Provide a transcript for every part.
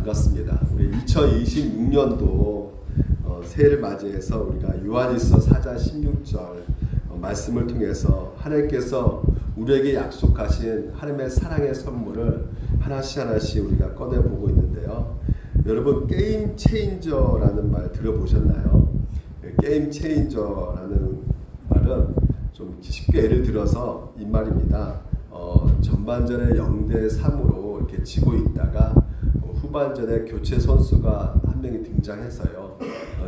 반갑습니다. 우리 2026년도 새해를 맞이해서 우리가 요한일서 4장 16절 말씀을 통해서 하나님께서 우리에게 약속하신 하나님의 사랑의 선물을 하나씩 우리가 꺼내보고 있는데요. 여러분, 게임 체인저라는 말 들어보셨나요? 게임 체인저라는 말은 좀 쉽게 예를 들어서 이 말입니다. 전반전에 0대3으로 이렇게 지고 있다가 후반전에 교체 선수가 한 명이 등장해서요,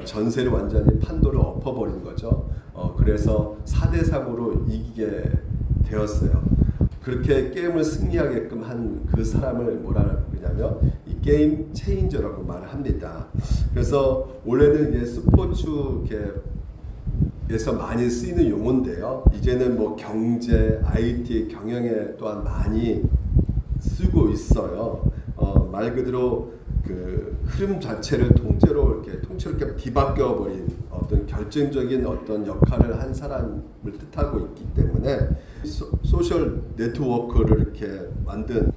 전세를 완전히 판도를 엎어버린 거죠. 그래서 4대3으로 이기게 되었어요. 그렇게 게임을 승리하게끔 한 그 사람을 뭐라 그러냐면 이 게임 체인저라고 말을 합니다. 그래서 원래는 이제 스포츠에서 많이 쓰이는 용어인데요. 이제는 뭐 경제, IT, 경영에 또한 많이 쓰고 있어요. 말 그대로 그 흐름 자체를 통째로 이렇게 통째로 뒤바뀌어 버린 어떤 결정적인 어떤 역할을 한 사람을 뜻하고 있기 때문에 소셜 네트워크를 이렇게 만든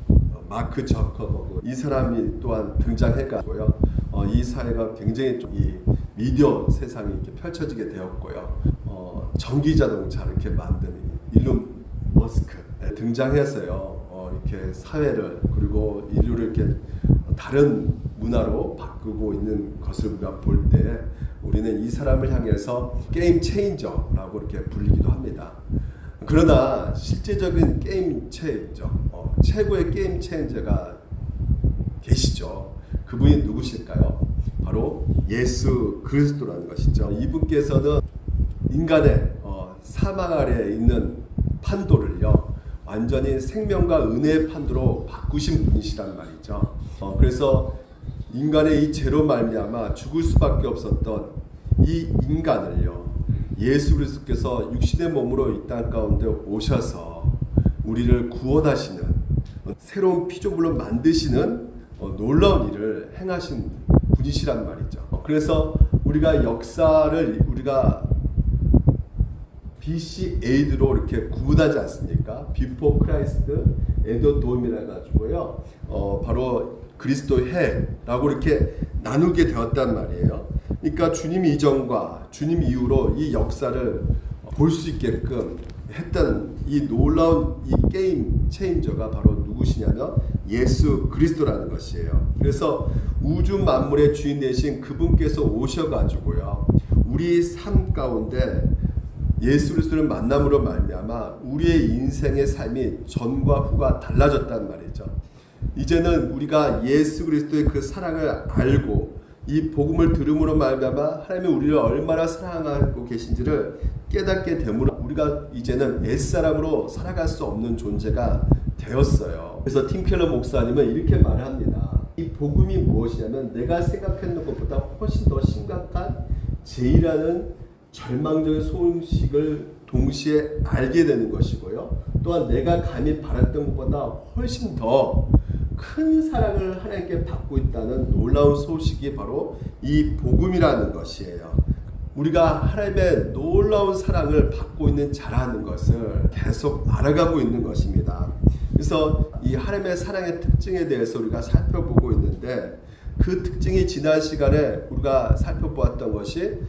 마크 저커버그, 이 사람이 또한 등장해가지고요. 이 사회가 굉장히 이 미디어 세상이 이렇게 펼쳐지게 되었고요. 전기 자동차 이렇게 만든 일론 머스크 등장해서요. 이렇게 사회를 그리고 인류를 이렇게 다른 문화로 바꾸고 있는 것을 우리가 볼 때 우리는 이 사람을 향해서 게임 체인저라고 이렇게 불리기도 합니다. 그러나 실제적인 게임 체인저, 최고의 게임 체인저가 계시죠. 그분이 누구실까요? 바로 예수 그리스도라는 것이죠. 이분께서는 인간의 사망 아래에 있는 판도를요, 완전히 생명과 은혜의 판도로 바꾸신 분이시란 말이죠. 그래서 인간의 이 죄로 말미암아 죽을 수밖에 없었던 이 인간을요, 예수 그리스도께서 육신의 몸으로 이 땅 가운데 오셔서 우리를 구원하시는, 새로운 피조물로 만드시는 놀라운 일을 행하신 분이시란 말이죠. 그래서 우리가 역사를 우리가 BC 에이드로 이렇게 구분하지 않습니까? 비포 크라이스트 에더 도움이라 가지고요. 바로 그리스도 해라고 이렇게 나누게 되었단 말이에요. 그러니까 주님 이전과 주님 이후로 이 역사를 볼 수 있게끔 했던 이 놀라운 이 게임 체인저가 바로 누구시냐면 예수 그리스도라는 것이에요. 그래서 우주 만물의 주인 되신 그분께서 오셔가지고요, 우리 삶 가운데 예수 그리스도를 만남으로 말미암아 우리의 인생의 삶이 전과 후가 달라졌단 말이죠. 이제는 우리가 예수 그리스도의 그 사랑을 알고 이 복음을 들음으로 말미암아 하나님이 우리를 얼마나 사랑하고 계신지를 깨닫게 되므로 우리가 이제는 옛사람으로 살아갈 수 없는 존재가 되었어요. 그래서 팀 켈러 목사님은 이렇게 말합니다. 이 복음이 무엇이냐면 내가 생각했던 것보다 훨씬 더 심각한 죄라는 절망적인 소식을 동시에 알게 되는 것이고요. 또한 내가 감히 바랐던 것보다 훨씬 더 큰 사랑을 하나님께 받고 있다는 놀라운 소식이 바로 이 복음이라는 것이에요. 우리가 하나님의 놀라운 사랑을 받고 있는 자라는 것을 계속 알아가고 있는 것입니다. 그래서 이 하나님의 사랑의 특징에 대해서 우리가 살펴보고 있는데, 그 특징이 지난 시간에 우리가 살펴보았던 것이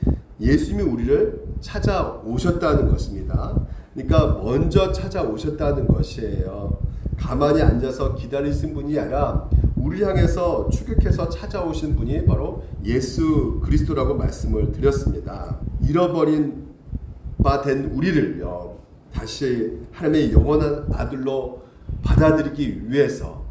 예수님이 우리를 찾아오셨다는 것입니다. 그러니까 먼저 찾아오셨다는 것이에요. 가만히 앉아서 기다리신 분이 아니라 우리 향해서 추격해서 찾아오신 분이 바로 예수 그리스도라고 말씀을 드렸습니다. 잃어버린 바 된 우리를요, 다시 하나님의 영원한 아들로 받아들이기 위해서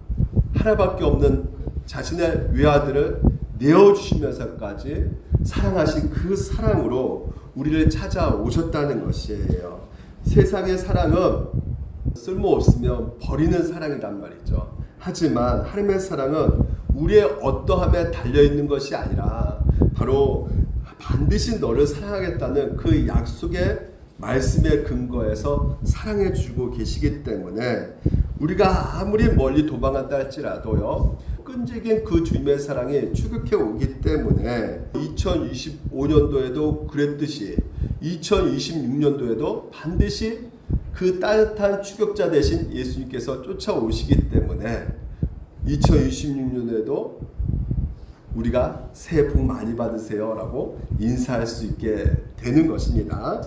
하나밖에 없는 자신의 외아들을 내어주시면서까지 사랑하신 그 사랑으로 우리를 찾아오셨다는 것이에요. 세상의 사랑은 쓸모없으면 버리는 사랑이란 말이죠. 하지만 하나님의 사랑은 우리의 어떠함에 달려있는 것이 아니라 바로 반드시 너를 사랑하겠다는 그 약속의 말씀의 근거에서 사랑해 주고 계시기 때문에 우리가 아무리 멀리 도망간다 할지라도요, 끈질긴 그 주님의 사랑이 추격해 오기 때문에 2025년도에도 그랬듯이 2026년도에도 반드시 그 따뜻한 추격자 대신 예수님께서 쫓아오시기 때문에 2026년에도 우리가 새해 복 많이 받으세요 라고 인사할 수 있게 되는 것입니다.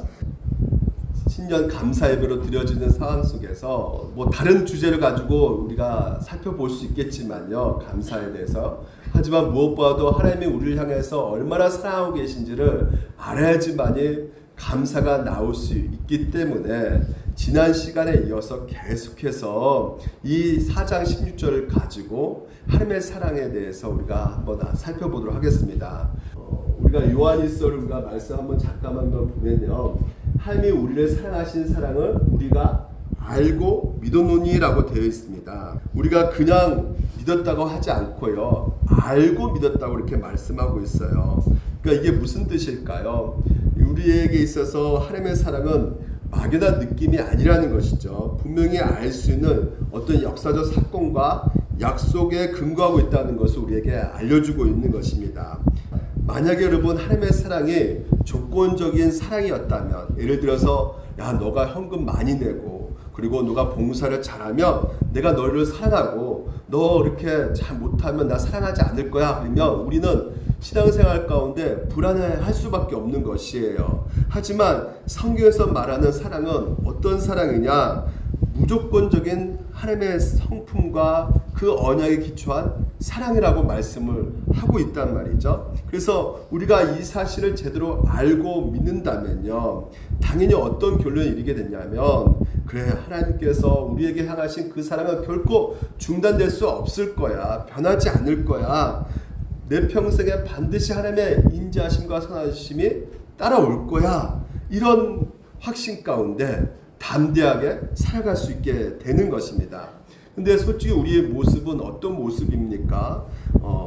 신년 감사 예배로 드려지는 상황 속에서 뭐 다른 주제를 가지고 우리가 살펴볼 수 있겠지만요, 감사에 대해서. 하지만 무엇보다도 하나님이 우리를 향해서 얼마나 사랑하고 계신지를 알아야지만이 감사가 나올 수 있기 때문에 지난 시간에 이어서 계속해서 이 4장 16절을 가지고 하나님의 사랑에 대해서 우리가 한번 살펴보도록 하겠습니다. 우리가 요한일서를 우리가 말씀 한번 잠깐만 보면요, 하나님이 우리를 사랑하신 사랑을 우리가 알고 믿었노니라고 되어 있습니다. 우리가 그냥 믿었다고 하지 않고요, 알고 믿었다고 이렇게 말씀하고 있어요. 그러니까 이게 무슨 뜻일까요? 우리에게 있어서 하나님의 사랑은 막연한 느낌이 아니라는 것이죠. 분명히 알 수 있는 어떤 역사적 사건과 약속에 근거하고 있다는 것을 우리에게 알려주고 있는 것입니다. 만약에 여러분 하나님의 사랑이 조건적인 사랑이었다면, 예를 들어서 야 너가 현금 많이 내고 그리고 너가 봉사를 잘하면 내가 너를 사랑하고 너 이렇게 잘 못하면 나 사랑하지 않을 거야, 그러면 우리는 신앙생활 가운데 불안해할 수밖에 없는 것이에요. 하지만 성경에서 말하는 사랑은 어떤 사랑이냐? 무조건적인 하나님의 성품과 그 언약에 기초한 사랑이라고 말씀을 하고 있단 말이죠. 그래서 우리가 이 사실을 제대로 알고 믿는다면요, 당연히 어떤 결론에 이르게 되냐면, 그래, 하나님께서 우리에게 향하신 그 사랑은 결코 중단될 수 없을 거야, 변하지 않을 거야, 내 평생에 반드시 하나님의 인자하심과 선하심이 따라올 거야, 이런 확신 가운데 담대하게 살아갈 수 있게 되는 것입니다. 근데 솔직히 우리의 모습은 어떤 모습입니까?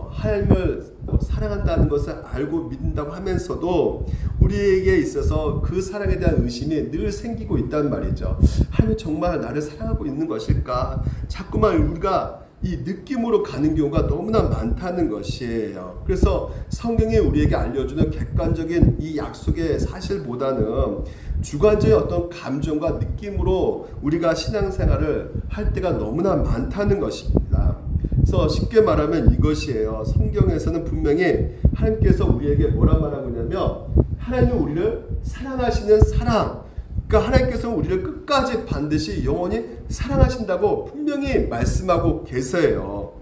하나님을 사랑한다는 것을 알고 믿는다고 하면서도 우리에게 있어서 그 사랑에 대한 의심이 늘 생기고 있단 말이죠. 하나님이 정말 나를 사랑하고 있는 것일까? 자꾸만 우리가 이 느낌으로 가는 경우가 너무나 많다는 것이에요. 그래서 성경이 우리에게 알려주는 객관적인 이 약속의 사실보다는 주관적인 어떤 감정과 느낌으로 우리가 신앙생활을 할 때가 너무나 많다는 것입니다. 그래서 쉽게 말하면 이것이에요. 성경에서는 분명히 하나님께서 우리에게 뭐라 말하고 있냐면, 하나님은 우리를 사랑하시는 사랑, 그러니까 하나님께서 우리를 끝까지 반드시 영원히 사랑하신다고 분명히 말씀하고 계세요.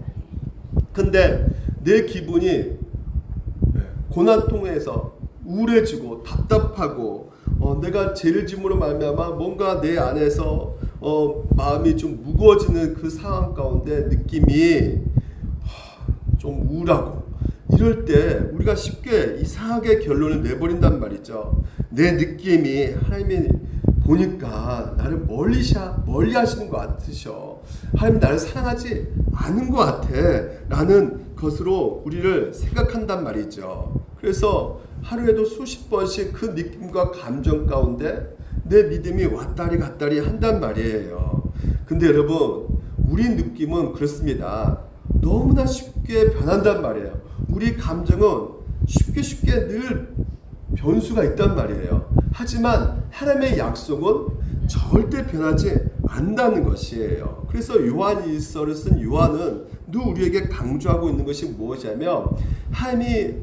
근데 내 기분이 고난 통해서 우울해지고 답답하고 내가 죄를 짐으로 말미암아 뭔가 내 안에서 마음이 좀 무거워지는 그 상황 가운데 느낌이 좀 우울하고, 이럴 때 우리가 쉽게 이상하게 결론을 내버린단 말이죠. 내 느낌이 하나님이 보니까 나를 멀리 하시는 것 같으셔, 하나님 나를 사랑하지 않은 것 같아 라는 것으로 우리를 생각한단 말이죠. 그래서 하루에도 수십 번씩 그 느낌과 감정 가운데 내 믿음이 왔다리 갔다리 한단 말이에요. 근데 여러분, 우리 느낌은 그렇습니다. 너무나 쉽게 변한단 말이에요. 우리 감정은 쉽게 늘 변수가 있단 말이에요. 하지만 하나님의 약속은 절대 변하지 않는다는 것이에요. 그래서 요한일서를 쓴 요한은 늘 우리에게 강조하고 있는 것이 무엇이냐면, 하나님이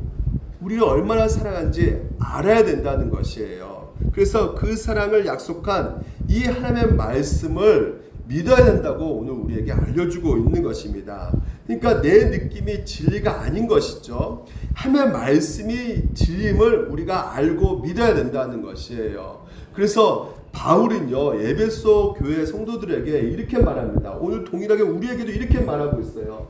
우리를 얼마나 사랑하는지 알아야 된다는 것이에요. 그래서 그 사랑을 약속한 이 하나님의 말씀을 믿어야 된다고 오늘 우리에게 알려주고 있는 것입니다. 그러니까 내 느낌이 진리가 아닌 것이죠. 하나님의 말씀이 진리임을 우리가 알고 믿어야 된다는 것이에요. 그래서 바울은요, 에베소 교회 성도들에게 이렇게 말합니다. 오늘 동일하게 우리에게도 이렇게 말하고 있어요.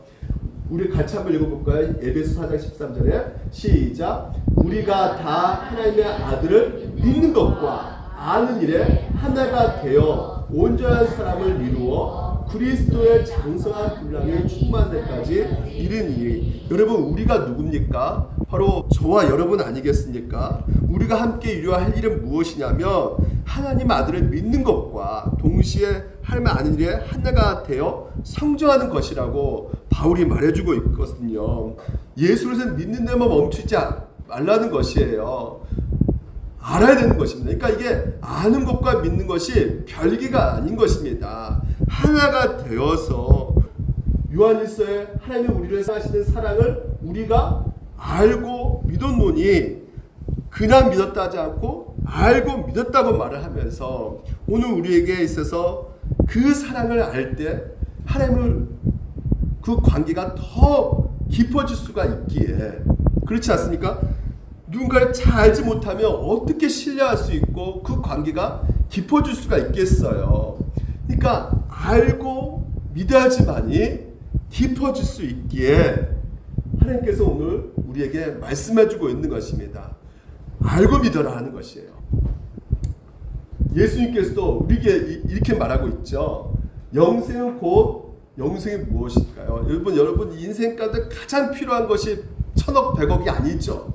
우리 같이 한번 읽어볼까요? 에베소 4장 13절에 시작. 우리가 다 하나님의 아들을 믿는 것과 아는 일에 하나가 되어 온전한 사람을 이루어 그리스도의 장성한 분량에 충만한 데까지 이르니. 여러분, 우리가 누굽니까? 바로 저와 여러분 아니겠습니까? 우리가 함께 이루어야 할 일은 무엇이냐면, 하나님 아들을 믿는 것과 동시에 하나님의 아는 일에 하나가 되어 성장하는 것이라고 바울이 말해주고 있거든요. 예수를 믿는 데만 멈추지 말라는 것이에요. 알아야 되는 것입니다. 그러니까 이게 아는 것과 믿는 것이 별개가 아닌 것입니다. 하나가 되어서 요한일서에 하나님이 우리를 사랑하시는 사랑을 우리가 알고 믿었노니 그냥 믿었다 하지 않고 알고 믿었다고 말을 하면서 오늘 우리에게 있어서 그 사랑을 알 때 하나님을 그 관계가 더 깊어질 수가 있기에 그렇지 않습니까? 누군가를 잘 알지 못하면 어떻게 신뢰할 수 있고 그 관계가 깊어질 수가 있겠어요. 그러니까 알고 믿어야지만이 깊어질 수 있기에 하나님께서 오늘 우리에게 말씀해주고 있는 것입니다. 알고 믿어라 하는 것이에요. 예수님께서도 우리에게 이렇게 말하고 있죠. 영생은 곧 영생이 무엇일까요? 여러분 인생 가운데 가장 필요한 것이 1000억 100억이 아니죠.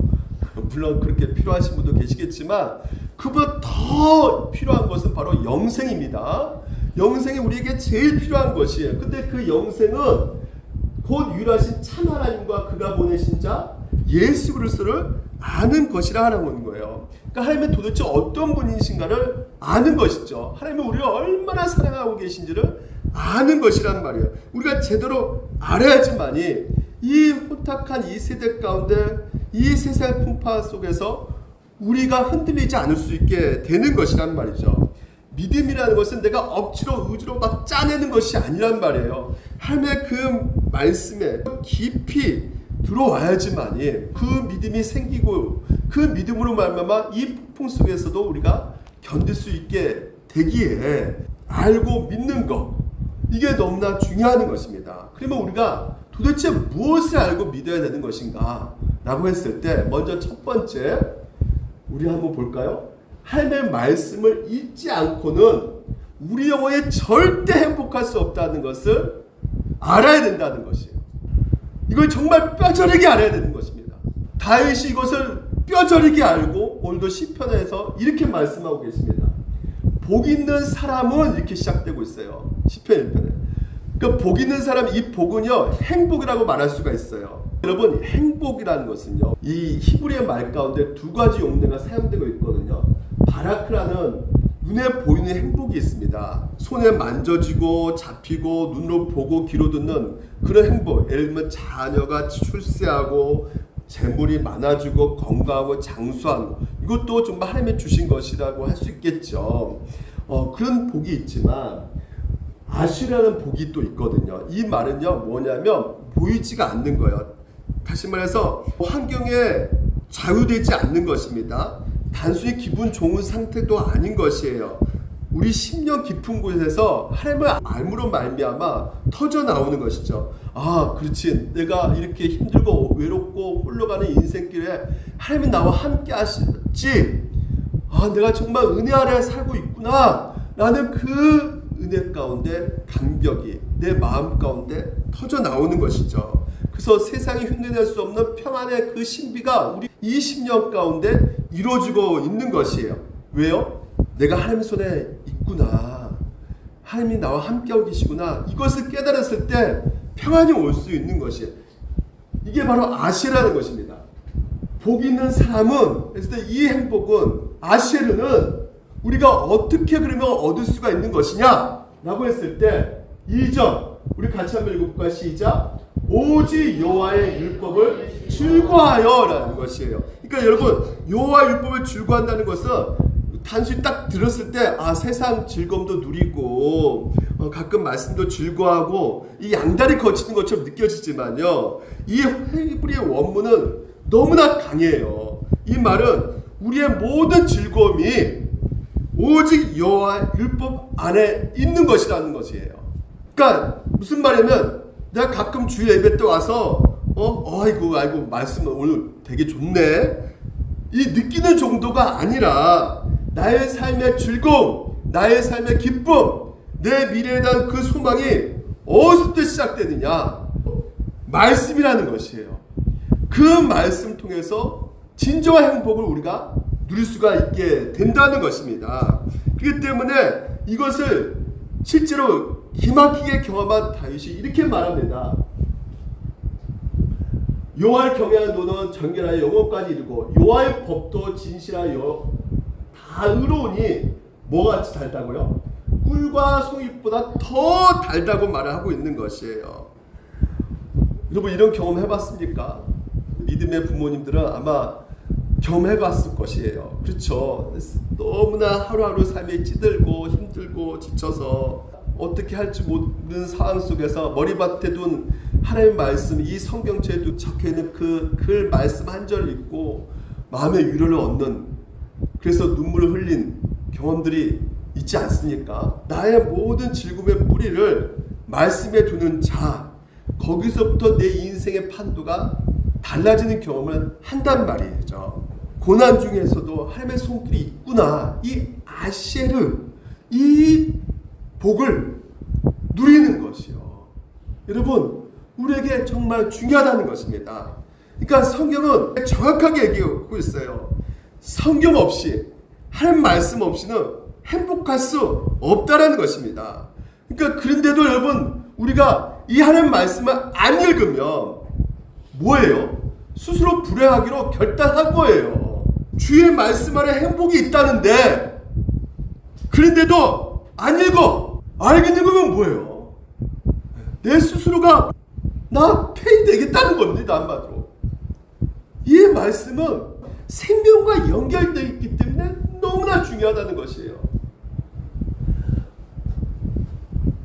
물론 그렇게 필요하신 분도 계시겠지만 그보다 더 필요한 것은 바로 영생입니다. 영생이 우리에게 제일 필요한 것이에요. 근데 그 영생은 곧 유일하신 참 하나님과 그가 보내신 자 예수 그리스도를 아는 것이라 하는 거예요. 그러니까 하나님은 도대체 어떤 분이신가를 아는 것이죠. 하나님은 우리를 얼마나 사랑하고 계신지를 아는 것이란 말이에요. 우리가 제대로 알아야지만이 이 혼탁한 이 세대 가운데 이 세상 풍파 속에서 우리가 흔들리지 않을 수 있게 되는 것이란 말이죠. 믿음이라는 것은 내가 억지로 의지로 막 짜내는 것이 아니란 말이에요. 하나님의 그 말씀에 깊이 들어와야지만이 그 믿음이 생기고 그 믿음으로 말미암아 이 폭풍 속에서도 우리가 견딜 수 있게 되기에 알고 믿는 것 이게 너무나 중요한 것입니다. 그러면 우리가 도대체 무엇을 알고 믿어야 되는 것인가 라고 했을 때 먼저 첫 번째 우리 한번 볼까요? 하나님의 말씀을 읽지 않고는 우리 영혼에 절대 행복할 수 없다는 것을 알아야 된다는 것이에요. 이걸 정말 뼈저리게 알아야 되는 것입니다. 다윗이 이것을 뼈저리게 알고 오늘도 시편에서 이렇게 말씀하고 계십니다. 복 있는 사람은 이렇게 시작되고 있어요. 시편 1편에. 그러니까 복 있는 사람, 이 복은요 행복이라고 말할 수가 있어요. 여러분 행복이라는 것은요 이 히브리어 말 가운데 두 가지 용례가 사용되고 있거든요. 바라크라는 눈에 보이는 행복이 있습니다. 손에 만져지고 잡히고 눈으로 보고 귀로 듣는 그런 행복. 예를 들면 자녀가 출세하고 재물이 많아지고 건강하고 장수하고 이것도 정말 하나님이 주신 것이라고 할 수 있겠죠. 그런 복이 있지만 아쉬라는 복이 또 있거든요. 이 말은요 뭐냐면 보이지가 않는 거예요. 다시 말해서 환경에 좌우되지 않는 것입니다. 단순히 기분 좋은 상태도 아닌 것이에요. 우리 심령 깊은 곳에서 하나님을 알므로 말미암아 터져 나오는 것이죠. 아, 그렇지. 내가 이렇게 힘들고 외롭고 홀러가는 인생길에 하나님이 나와 함께 하셨지. 아, 내가 정말 은혜 아래 살고 있구나. 라는 그 은혜 가운데 감격이 내 마음 가운데 터져 나오는 것이죠. 그래서 세상이 흉내낼 수 없는 평안의 그 신비가 우리 이 심령 가운데 이루어지고 있는 것이에요. 왜요? 내가 하나님 손에 있구나. 하나님이 나와 함께하고 계시구나. 이것을 깨달았을 때 평안이 올 수 있는 것이에요. 이게 바로 아시라는 것입니다. 복 있는 사람은 그랬을 때 이 행복은 아시르는 우리가 어떻게 그러면 얻을 수가 있는 것이냐 라고 했을 때 2절 우리 같이 한번 읽어볼까요? 시작. 오직 여호와의 율법을 즐거워하여 라는 것이에요. 그러니까 여러분 여호와의 율법을 즐거워한다는 것은 단순히 딱 들었을 때 세상 즐거움도 누리고 가끔 말씀도 즐거워하고 이 양다리 거치는 것처럼 느껴지지만요 이 히브리의 원문은 너무나 강해요. 이 말은 우리의 모든 즐거움이 오직 여호와의 율법 안에 있는 것이라는 것이에요. 그러니까 무슨 말이냐면 내가 가끔 주일 예배 때 와서 아이고 말씀 오늘 되게 좋네 이 느끼는 정도가 아니라 나의 삶의 즐거움, 나의 삶의 기쁨, 내 미래에 대한 그 소망이 어디서부터 시작되느냐? 말씀이라는 것이에요. 그 말씀 통해서 진정한 행복을 우리가 누릴 수가 있게 된다는 것입니다. 그렇기 때문에 이것을 실제로 기막히게 경험한 다윗이 이렇게 말합니다. 여호와를 경외하는 너는 정결하여 영원까지 이르고 여호와의 법도 진실하여 다 의로우니 뭐같이 달다고요? 꿀과 송이보다 더 달다고 말을 하고 있는 것이에요. 여러분 이런 경험 해봤습니까? 믿음의 부모님들은 아마 경험해봤을 것이에요. 그렇죠? 너무나 하루하루 삶이 찌들고 힘들고 지쳐서 어떻게 할지 모르는 상황 속에서 머리맡에 둔 하나님의 말씀, 이 성경책에 적혀있는 그 말씀 한 절을 읽고 마음의 위로를 얻는, 그래서 눈물을 흘린 경험들이 있지 않습니까? 나의 모든 즐거움의 뿌리를 말씀에 두는 자, 거기서부터 내 인생의 판도가 달라지는 경험을 한단 말이죠. 고난 중에서도 하나님의 손길이 있구나, 이 아쉐르, 이 복을 누리는 것이요. 여러분, 우리에게 정말 중요하다는 것입니다. 그러니까 성경은 정확하게 얘기하고 있어요. 성경 없이, 하나님 말씀 없이는 행복할 수 없다라는 것입니다. 그러니까 그런데도 여러분, 우리가 이 하나님 말씀을 안 읽으면 뭐예요? 스스로 불행하기로 결단한 거예요. 주의 말씀 안에 행복이 있다는데 그런데도 안 읽어. 알긴 읽으면 뭐예요? 내 스스로가 나 폐인 되겠다는 겁니다. 한마디로. 이 말씀은 생명과 연결되어 있기 때문에 너무나 중요하다는 것이에요.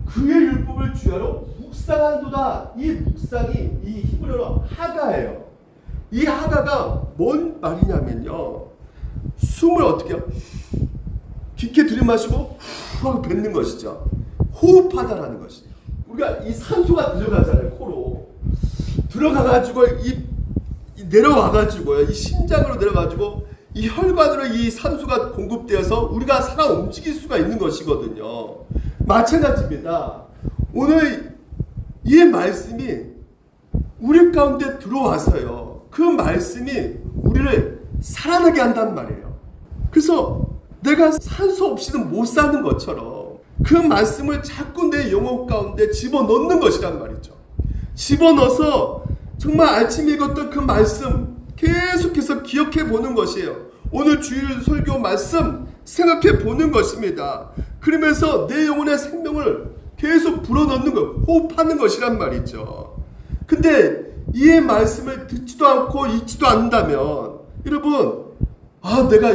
그의 율법을 주야로 묵상한도다. 이 묵상이 이 히브리어로 하가예요. 이 하가가 뭔 말이냐면요, 숨을 어떻게 해요? 깊게 들이마시고 후 하고 뱉는 것이죠. 호흡하다라는 것이죠. 우리가 이 산소가 들어가잖아요. 코로 들어가가지고 내려와가지고요, 이 심장으로 내려가지고 이 혈관으로 이 산소가 공급되어서 우리가 살아 움직일 수가 있는 것이거든요. 마찬가지입니다. 오늘 이 말씀이 우리 가운데 들어와서요, 그 말씀이 우리를 살아나게 한단 말이에요. 그래서 내가 산소 없이는 못 사는 것처럼 그 말씀을 자꾸 내 영혼 가운데 집어넣는 것이란 말이죠. 집어넣어서 정말 아침에 읽었던 그 말씀 계속해서 기억해 보는 것이에요. 오늘 주일 설교 말씀 생각해 보는 것입니다. 그러면서 내 영혼의 생명을 계속 불어넣는 것, 호흡하는 것이란 말이죠. 근데 이 말씀을 듣지도 않고 읽지도 않는다면 여러분, 내가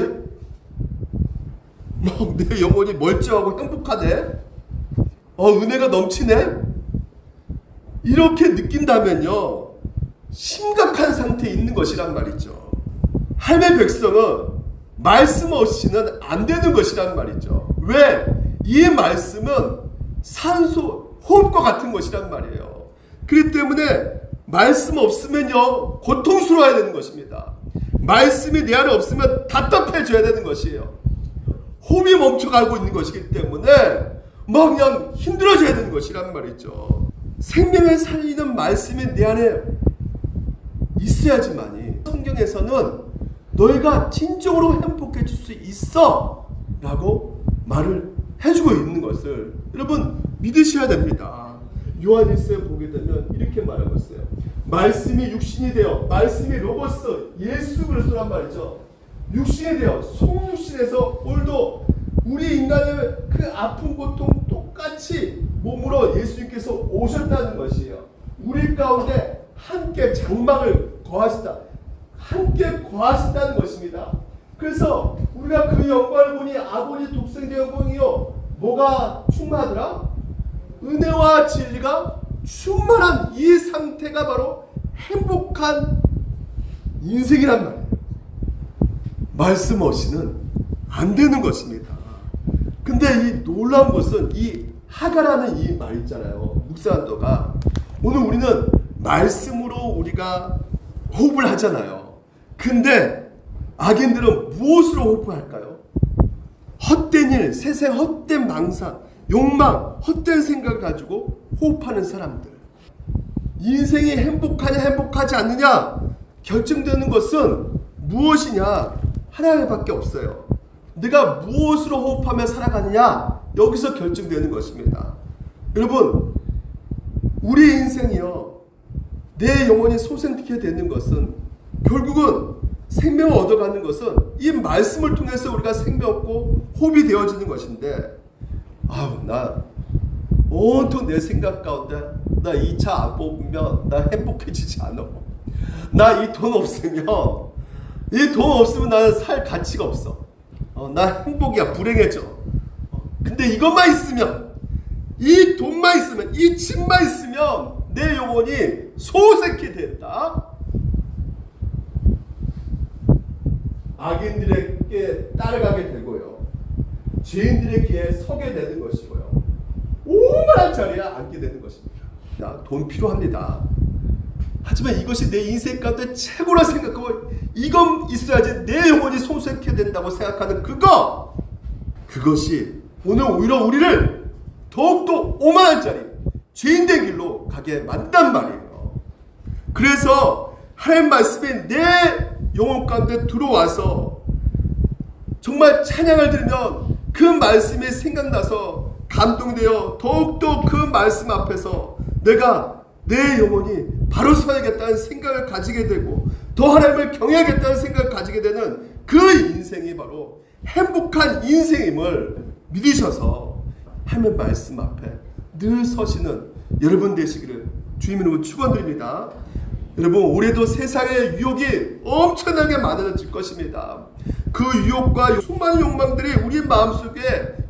내 영혼이 멀쩡하고 행복하네, 은혜가 넘치네, 이렇게 느낀다면요, 심각한 상태에 있는 것이란 말이죠. 하나님의 백성은 말씀 없이는 안 되는 것이란 말이죠. 왜? 이 말씀은 산소, 호흡과 같은 것이란 말이에요. 그렇기 때문에 말씀 없으면요, 고통스러워야 되는 것입니다. 말씀이 내 안에 없으면 답답해져야 되는 것이에요. 호흡이 멈춰가고 있는 것이기 때문에 그냥 힘들어져야 되는 것이란 말이죠. 생명을 살리는 말씀이 내 안에 있어야지만이 성경에서는 너희가 진정으로 행복해질 수 있어 라고 말을 해주고 있는 것을 여러분 믿으셔야 됩니다. 요한일서에 보게 되면 이렇게 말하고 있어요. 말씀이 육신이 되어, 말씀이 로고스 예수 그리스도란 말이죠. 육신이 되어 속육신에서 오늘도 우리 인간의 그 아픈 고통 똑같이 몸으로 예수님께서 오셨다는 것이에요. 우리 가운데 함께 장막을 거하신다, 함께 거하신다는 것입니다. 그래서 우리가 그 영광을 보니 아버지 독생자 영광이요, 뭐가 충만하더라? 은혜와 진리가 충만한 이 상태가 바로 행복한 인생이란 말이에요. 말씀 없이는 안 되는 것입니다. 근데 이 놀라운 것은 이 하가라는 이 말 있잖아요. 묵상한도가, 오늘 우리는 말씀으로 우리가 호흡을 하잖아요. 근데 악인들은 무엇으로 호흡할까요? 헛된 일, 세상 헛된 망상, 욕망, 헛된 생각을 가지고 호흡하는 사람들. 인생이 행복하냐 행복하지 않느냐 결정되는 것은 무엇이냐? 하나밖에 없어요. 내가 무엇으로 호흡하며 살아가느냐, 여기서 결정되는 것입니다. 여러분, 우리 인생이요, 내 영혼이 소생케 되는 것은 결국은 생명을 얻어가는 것은 이 말씀을 통해서 우리가 생명 얻고 호흡이 되어지는 것인데, 나 온통 내 생각 가운데 나 2차 안 뽑으면 나 행복해지지 않아, 나 이 돈 없으면 나는 살 가치가 없어. 나 행복이야, 불행해져. 근데 이것만 있으면, 이 돈만 있으면, 이 집만 있으면 내 영혼이 소생케 됐다. 악인들에게 따라가게 되고요, 죄인들의 길에 서게 되는 것이고요, 오만한 자리에 앉게 되는 것입니다. 돈 필요합니다. 하지만 이것이 내 인생 가운데 최고라 생각하고 이건 있어야지 내 영혼이 소생케 된다고 생각하는 그것이 오늘 오히려 우리를 더욱더 오만한 자리, 죄인된 길로 가게 만든단 말이에요. 그래서 하나님 말씀이 내 영혼 가운데 들어와서 정말 찬양을 들으면 그 말씀이 생각나서 감동되어 더욱더 그 말씀 앞에서 내가 내 영혼이 바로 서야겠다는 생각을 가지게 되고 더 하나님을 경외하겠다는 생각을 가지게 되는 그 인생이 바로 행복한 인생임을 믿으셔서 하나님 말씀 앞에 늘 서시는 여러분 되시기를 주님 이름으로 축원드립니다. 여러분, 올해도 세상의 유혹이 엄청나게 많아질 것입니다. 그 유혹과 수많은 욕망들이 우리 마음속에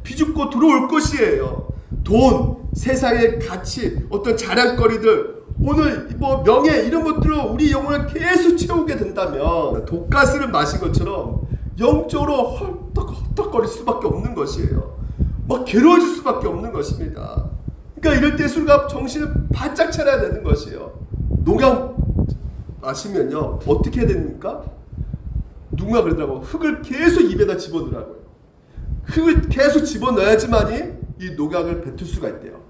비집고 들어올 것이에요. 돈, 세상의 가치, 어떤 자랑거리들, 오늘 명예 이런 것들로 우리 영혼을 계속 채우게 된다면 독가스를 마신 것처럼 영적으로 헐떡헐떡거릴 수밖에 없는 것이에요. 막 괴로워질 수밖에 없는 것입니다. 그러니까 이럴 때 우리가 정신을 바짝 차려야 되는 것이에요. 농약 마시면요 어떻게 해야 됩니까? 누군가 그러더라고. 흙을 계속 입에다 집어넣으라고요. 흙을 계속 집어넣어야지만이 이 녹약을 뱉을 수가 있대요.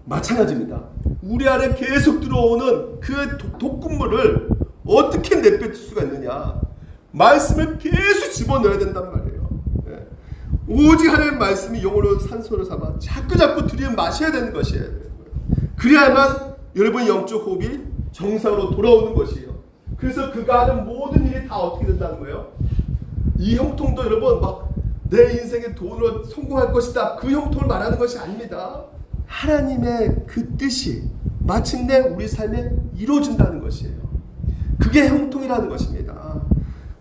마찬가지입니다. 우리 안에 계속 들어오는 그 독극물을 어떻게 내뱉을 수가 있느냐? 말씀을 계속 집어넣어야 된단 말이에요. 예. 오직 하나님의 말씀이 영으로 산소를 삼아 자꾸 들여 마셔야 되는 것이에요. 그래야만 여러분의 영적 호흡이 정상으로 돌아오는 것이에요. 그래서 그가 하는 모든 일이 다 어떻게 된다는 거예요? 이 형통도 여러분 막 내 인생의 돈으로 성공할 것이다, 그 형통을 말하는 것이 아닙니다. 하나님의 그 뜻이 마침내 우리 삶에 이루어진다는 것이에요. 그게 형통이라는 것입니다.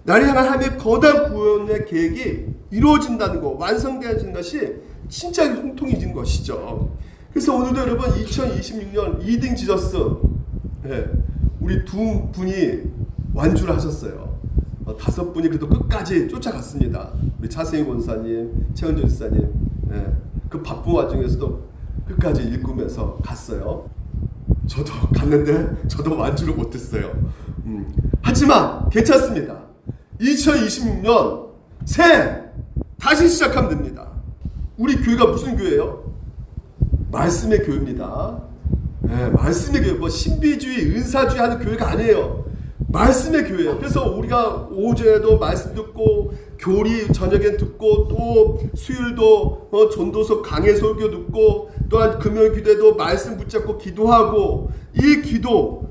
나를 향한 하나님의 거대한 구원의 계획이 이루어진다는 것, 완성되어지는 것이 진짜 형통이진 것이죠. 그래서 오늘도 여러분 2026년 이딩 지저스, 우리 두 분이 완주를 하셨어요. 5분이 그래도 끝까지 쫓아갔습니다. 우리 차승희 권사님, 최은정 지사님, 그 바쁜 와중에서도 끝까지 일구면서 갔어요. 저도 갔는데 저도 완주를 못했어요. 하지만 괜찮습니다. 2026년 새해 다시 시작하면 됩니다. 우리 교회가 무슨 교회예요? 말씀의 교회입니다. 말씀의 교회, 뭐 신비주의, 은사주의 하는 교회가 아니에요. 말씀의 교회예요. 그래서 우리가 오전에도 말씀 듣고, 교리 저녁에 듣고, 또 수요일도 전도서 강해 설교 듣고, 또한 금요일 기도에도 말씀 붙잡고 기도하고, 이 기도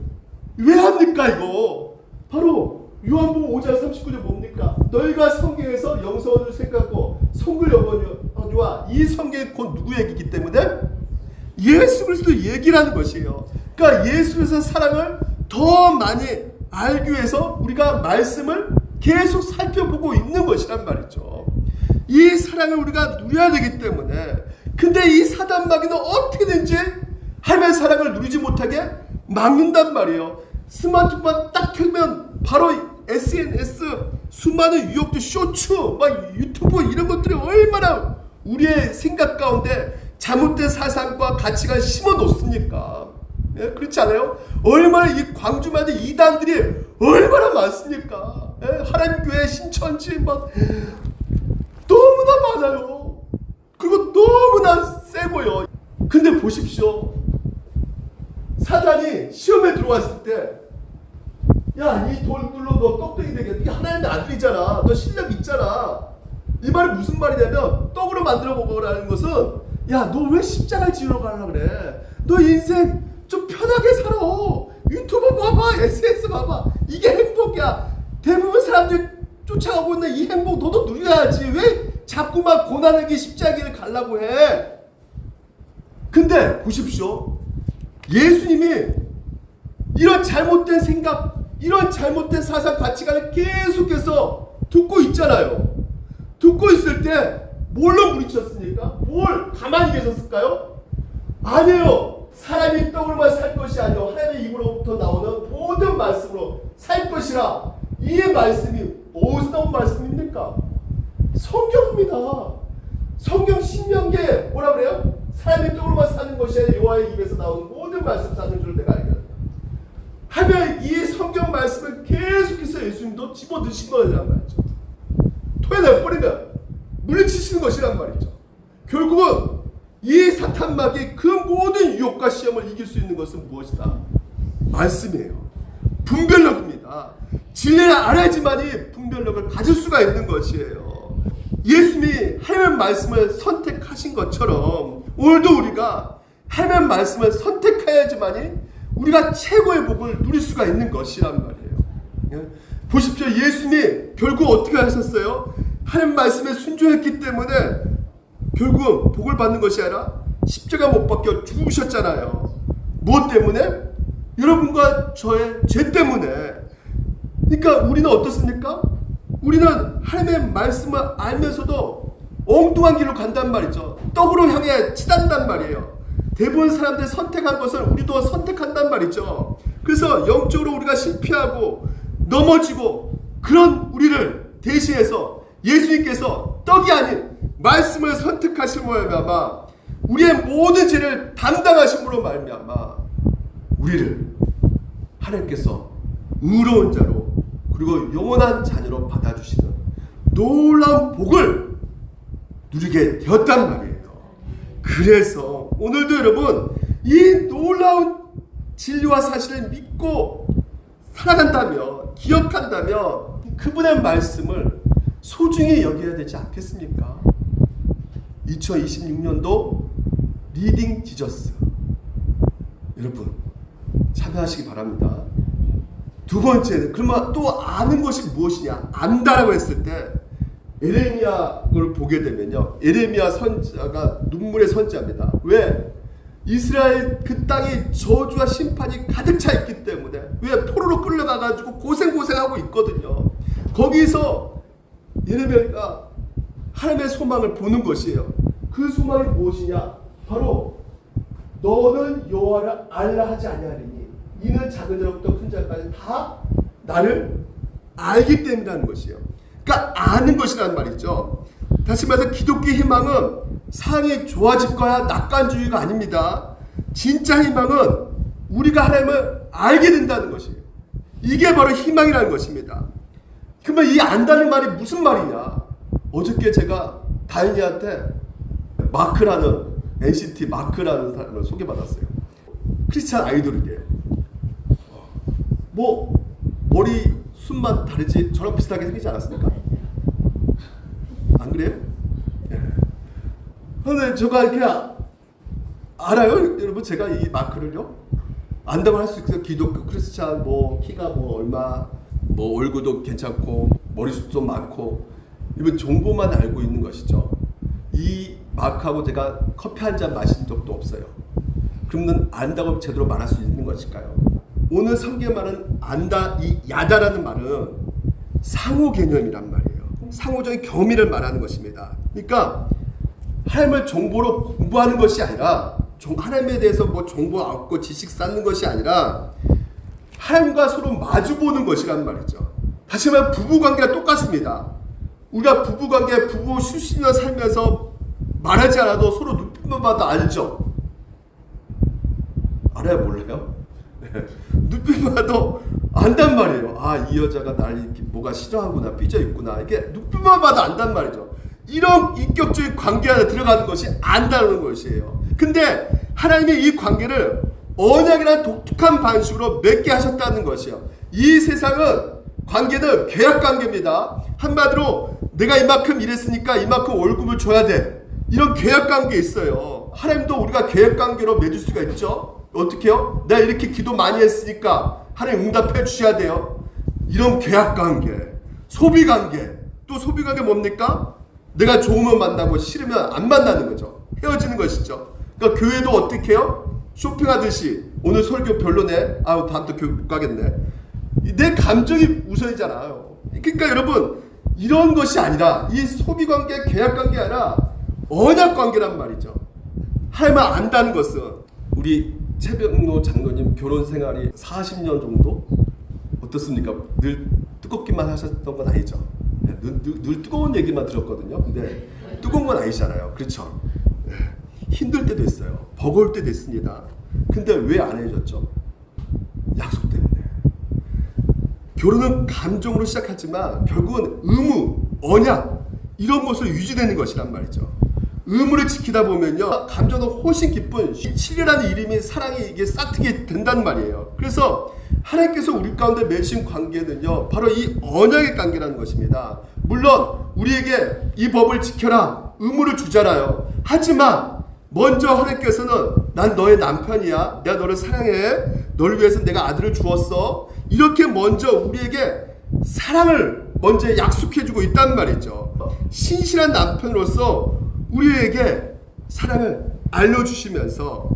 왜 합니까 이거? 바로 요한복음 5장 39절 뭡니까? 너희가 성경에서 영성을 생각하고 성글 영원히와 이 성경이 곧 누구 얘기이기 때문에 예수 그리스도 얘기라는 것이에요. 그러니까 예수 그리스도의 사랑을 더 많이 알기 위해서 우리가 말씀을 계속 살펴보고 있는 것이란 말이죠. 이 사랑을 우리가 누려야 되기 때문에, 근데 이 사단마귀는 어떻게든지 하나님의 사랑을 누리지 못하게 막는단 말이에요. 스마트폰 딱 켜면 바로 SNS, 수많은 유혹들, 쇼츠, 막 유튜브 이런 것들이 얼마나 우리의 생각 가운데 잘못된 사상과 가치관을 심어 놓습니까? 예, 그렇지 않아요? 얼마나 이 광주마다 이단들이 얼마나 많습니까? 예, 하나님 교회 신천지 막 너무나 많아요. 그리고 너무나 세고요. 근데 보십시오. 사단이 시험에 들어왔을 때, 야, 이 돌들로 너 떡떡이 되겠다. 이게 하나님의 아들이잖아. 너 실력 있잖아. 이 말이 무슨 말이냐면, 떡으로 만들어 먹으라는 것은, 야, 너 왜 십자가를 지으러 가려고 그래? 너 인생 좀 편하게 살아. 유튜브 봐봐, SNS 봐봐. 이게 행복이야. 대부분 사람들이 쫓아가고 있는 이 행복 너도 누려야지. 왜 자꾸만 고난의 길 십자가를 가려고 해? 근데 보십시오. 예수님이 이런 잘못된 생각, 이런 잘못된 사상 가치관을 계속해서 듣고 있잖아요. 듣고 있을 때 뭘로 물리쳤습니까? 뭘 가만히 계셨을까요? 아니에요. 사람이 떡으로만 살 것이 아니요 하나님의 입으로부터 나오는 모든 말씀으로 살 것이라. 이 말씀이 어디서 나온 말씀입니까? 성경입니다. 성경 신명기에 뭐라 그래요? 사람이 떡으로만 사는 것이 아니라 여호와의 입에서 나오는 모든 말씀 사는 줄 내가 알게 된다. 하면 이 성경 말씀을 계속해서 예수님도 집어드신 거란 말이죠. 토해내버리면 물리치시는 것이란 말이죠. 결국은 이 사탄막이 그 모든 유혹과 시험을 이길 수 있는 것은 무엇이다? 말씀이에요. 분별력입니다. 진리를 알아야지만이 분별력을 가질 수가 있는 것이에요. 예수님이 하나님의 말씀을 선택하신 것처럼 오늘도 우리가 하나님의 말씀을 선택해야지만이 우리가 최고의 복을 누릴 수가 있는 것이란 말이에요. 보십시오. 예수님이 결국 어떻게 하셨어요? 하나님 말씀에 순종했기 때문에 결국은 복을 받는 것이 아니라 십자가 못 박혀 죽으셨잖아요. 무엇 때문에? 여러분과 저의 죄 때문에. 그러니까 우리는 어떻습니까? 우리는 하나님의 말씀을 알면서도 엉뚱한 길로 간단 말이죠. 떡으로 향해 치닫는단 말이에요. 대부분 사람들이 선택한 것을 우리도 선택한단 말이죠. 그래서 영적으로 우리가 실패하고 넘어지고 그런 우리를 대신해서 예수님께서 떡이 아닌 말씀을 선택하심으로 말미암아 우리의 모든 죄를 담당하심으로 말미암아 우리를 하나님께서 의로운 자로 그리고 영원한 자녀로 받아주시는 놀라운 복을 누리게 되었단 말이에요. 그래서 오늘도 여러분 이 놀라운 진리와 사실을 믿고 살아간다면 기억한다면 그분의 말씀을 소중히 여겨야 되지 않겠습니까? 2026년도 리딩 지저스 여러분 참여하시기 바랍니다. 두 번째, 그러면 또 아는 것이 무엇이냐? 안다라고 했을 때 에레미야를 보게 되면요, 에레미야 선지자가 눈물의 선지자입니다. 왜? 이스라엘 그 땅이 저주와 심판이 가득 차 있기 때문에. 왜? 포로로 끌려가가지고 고생하고 있거든요. 거기서 에레미야가 하나님의 소망을 보는 것이에요. 그 소망이 무엇이냐? 바로 너는 여호와를 알라 하지 아니하리니 이는 작은 자부터 큰 자까지 다 나를 알기 때문이라는 것이에요. 그러니까 아는 것이란 말이죠. 다시 말해서 기독교의 희망은 상황이 좋아질 거야 낙관주의가 아닙니다. 진짜 희망은 우리가 하나님을 알게 된다는 것이에요. 이게 바로 희망이라는 것입니다. 그러면 이 안다는 말이 무슨 말이냐? 어저께 제가 다인이한테 마크라는 NCT 마크라는 사람을 소개받았어요. 크리스찬 아이돌이래요. 뭐 머리 숱만 다르지 저랑 비슷하게 생기지 않았습니까? 안 그래요? 근데 제가 이렇게 알아요, 여러분. 제가 이 마크를요 안다고 할 수 있어요. 기독교 크리스찬 뭐 키가 뭐 얼마 뭐 얼굴도 괜찮고 머리숱도 많고 이번 정보만 알고 있는 것이죠. 이 마크하고 제가 커피 한 잔 마신 적도 없어요. 그러면 안다고 제대로 말할 수 있는 것일까요? 오늘 성경에 말은 안다, 이 야다라는 말은 상호 개념이란 말이에요. 상호적인 겸의를 말하는 것입니다. 그러니까 하나님을 정보로 공부하는 것이 아니라 하나님에 대해서 뭐 정보 얻고 지식 쌓는 것이 아니라 하나님과 서로 마주보는 것이란 말이죠. 다시 말하면 부부관계가 똑같습니다. 우리가 부부관계 부부 수십 년 살면서 말하지 않아도 서로 눈빛만 봐도 알죠. 알아요? 몰라요? 눈빛만 봐도 안단 말이에요. 아, 이 여자가 나를 이렇게 뭐가 싫어하구나, 삐져있구나. 이게 눈빛만 봐도 안단 말이죠. 이런 인격적인 관계 안에 들어가는 것이 안다는 것이에요. 근데 하나님이 이 관계를 언약이라는 독특한 방식으로 맺게 하셨다는 것이에요. 이 세상은 관계는 계약 관계입니다. 한마디로 내가 이만큼 일했으니까 이만큼 월급을 줘야 돼. 이런 계약 관계 있어요. 하나님도 우리가 계약 관계로 맺을 수가 있죠. 어떻게 해요? 내가 이렇게 기도 많이 했으니까 하나님 응답해 주셔야 돼요. 이런 계약 관계, 소비 관계. 또 소비 관계 뭡니까? 내가 좋으면 만나고 싫으면 안 만나는 거죠. 헤어지는 것이죠. 그러니까 교회도 어떻게 해요? 쇼핑하듯이 오늘 설교 별로네. 아우 다음부터 교회 못 가겠네. 내 감정이 우선이잖아요. 그러니까 여러분 이런 것이 아니라 이 소비관계, 계약관계 아니라 언약관계란 말이죠. 하나님을 안다는 것은 우리 최병로 장로님 결혼 생활이 40년 정도 어떻습니까? 늘 뜨겁기만 하셨던 건 아니죠. 늘 뜨거운 얘기만 들었거든요. 근데 뜨거운 건 아니잖아요. 그렇죠? 힘들 때도 있어요. 버거울 때도 있습니다. 근데 왜 안 해줬죠? 약속 때문에. 결혼은 감정으로 시작하지만 결국은 의무, 언약 이런 것으로 유지되는 것이란 말이죠. 의무를 지키다 보면요 감정은 훨씬 기쁜 신이라는 이름이 사랑이 이게 싹트게 된단 말이에요. 그래서 하나님께서 우리 가운데 맺으신 관계는요 바로 이 언약의 관계라는 것입니다. 물론 우리에게 이 법을 지켜라 의무를 주잖아요. 하지만 먼저 하나님께서는 난 너의 남편이야, 내가 너를 사랑해, 너를 위해서 내가 아들을 주었어, 이렇게 먼저 우리에게 사랑을 먼저 약속해주고 있단 말이죠. 신실한 남편으로서 우리에게 사랑을 알려주시면서,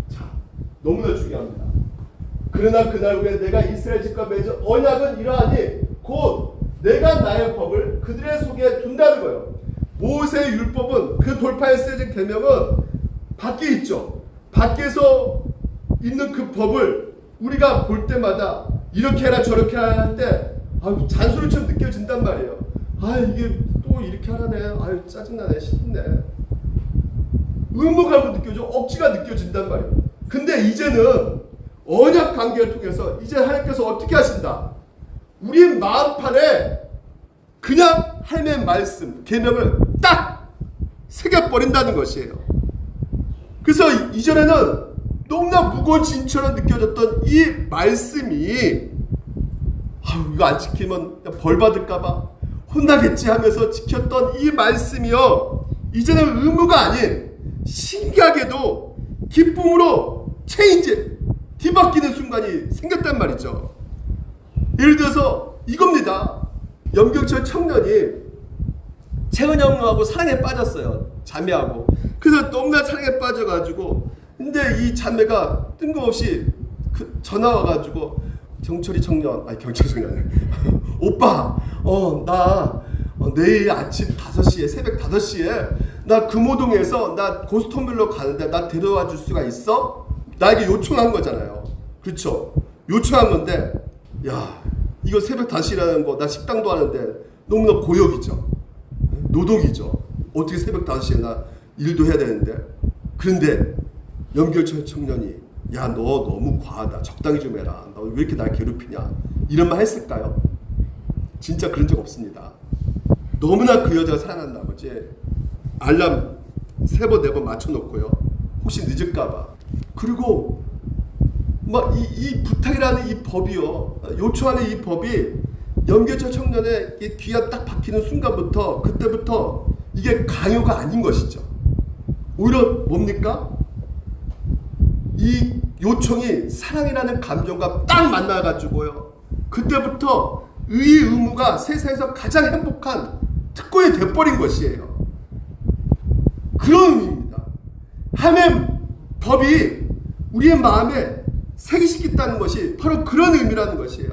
자, 너무나 중요합니다. 그러나 그날 후에 내가 이스라엘 집과 맺은 언약은 이러하니 곧 내가 나의 법을 그들의 속에 둔다는 거예요. 모세의 율법은 그 돌파에 쓰여진 계명은 밖에 있죠. 밖에서 있는 그 법을 우리가 볼 때마다 이렇게 해라 저렇게 해라 할 때 잔소리처럼 느껴진단 말이에요. 이게 또 이렇게 하라네, 짜증나네, 싫네, 의무감으로 느껴져, 억지가 느껴진단 말이에요. 근데 이제는 언약 관계를 통해서 이제 하나님께서 어떻게 하신다? 우리 마음판에 그냥 하나님의 말씀, 계명을 딱 새겨버린다는 것이에요. 그래서 이전에는 너무나 무거운 짐처럼 느껴졌던 이 말씀이 이거 안 지키면 벌 받을까봐 혼나겠지 하면서 지켰던 이 말씀이요 이제는 의무가 아닌 신기하게도 기쁨으로 체인지 뒤바뀌는 순간이 생겼단 말이죠. 예를 들어서 이겁니다. 염경철 청년이 채은 형하고 사랑에 빠졌어요. 자매하고. 그래서 너무나 사랑에 빠져가지고, 근데 이 자매가 뜬금없이 전화 와가지고 경철이 청년, 오빠, 나 내일 아침 5시에, 새벽 5시에 나 금호동에서 나 고스톱밀로 가는데 나 데려와 줄 수가 있어? 나에게 요청한 거잖아요. 그렇죠? 요청한 건데, 야, 이거 새벽 5시라는 거, 나 식당도 하는데 너무나 고역이죠. 노동이죠. 어떻게 새벽 5시에 나 일도 해야 되는데. 그런데 염결철 청년이 야, 너 너무 과하다, 적당히 좀 해라, 너 왜 이렇게 날 괴롭히냐, 이런 말 했을까요? 진짜 그런 적 없습니다. 너무나 그 여자가 사랑하는 나머지 알람 3번 4번 맞춰놓고요, 혹시 늦을까봐. 그리고 막 이 부탁이라는 이 법이요, 요청하는 이 법이 염결철 청년의 귀가 딱 박히는 순간부터, 그때부터 이게 강요가 아닌 것이죠. 오히려 뭡니까? 이 요청이 사랑이라는 감정과 딱 만나가지고요, 그때부터 의 의무가 세상에서 가장 행복한 특권이 돼버린 것이에요. 그런 의미입니다. 하나님 법이 우리의 마음에 새기시겠다는 것이 바로 그런 의미라는 것이에요.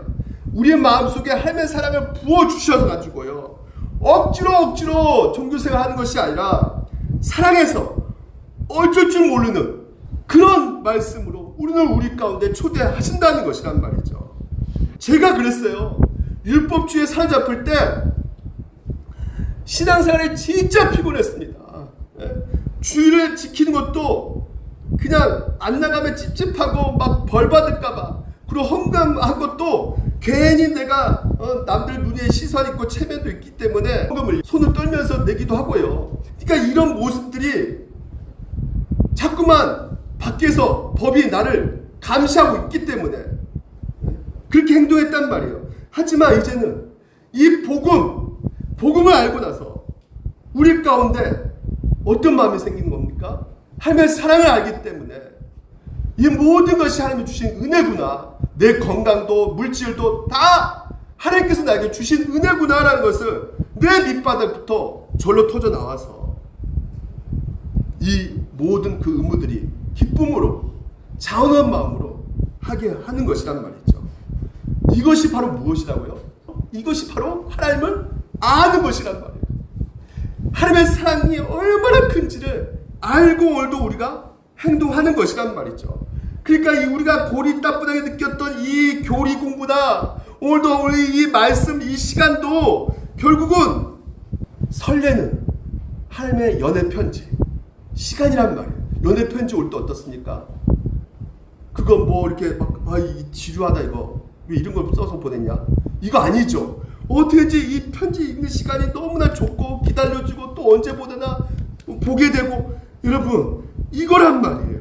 우리의 마음속에 하나님의 사랑을 부어주셔서 가지고요, 억지로 종교생활 하는 것이 아니라 사랑해서 어쩔 줄 모르는 그런 말씀으로 우리는 우리 가운데 초대하신다는 것이란 말이죠. 제가 그랬어요. 율법주의에 사로잡힐 때 신앙생활이 진짜 피곤했습니다. 주의를 지키는 것도 그냥 안 나가면 찝찝하고 막 벌 받을까봐, 그리고 헌금한 것도 괜히 내가 남들 눈에 시선 있고 체면도 있기 때문에 헌금을 손을 떨면서 내기도 하고요. 그러니까 이런 모습들이 자꾸만 밖에서 법이 나를 감시하고 있기 때문에 그렇게 행동했단 말이에요. 하지만 이제는 이 복음을 알고 나서 우리 가운데 어떤 마음이 생긴 겁니까? 하나님의 사랑을 알기 때문에 이 모든 것이 하나님이 주신 은혜구나, 내 건강도 물질도 다 하나님께서 나에게 주신 은혜구나라는 것을 내 밑바닥부터 절로 터져 나와서 이 모든 그 의무들이 기쁨으로, 자원한 마음으로 하게 하는 것이란 말이죠. 이것이 바로 무엇이라고요? 이것이 바로 하나님을 아는 것이란 말이에요. 하나님의 사랑이 얼마나 큰지를 알고 오늘도 우리가 행동하는 것이란 말이죠. 그러니까 우리가 골이 따분하게 느꼈던 이 교리 공부다, 오늘도 우리 이 말씀, 이 시간도 결국은 설레는 하나님의 연애 편지 시간이란 말이에요. 연애 편지 올 때 어떻습니까? 그거 뭐 이렇게 막 지루하다 이거 왜 이런 걸 써서 보냈냐? 이거 아니죠. 어떻게든지 이 편지 읽는 시간이 너무나 좋고 기다려주고 또 언제 보내나 보게 되고, 여러분 이거란 말이에요.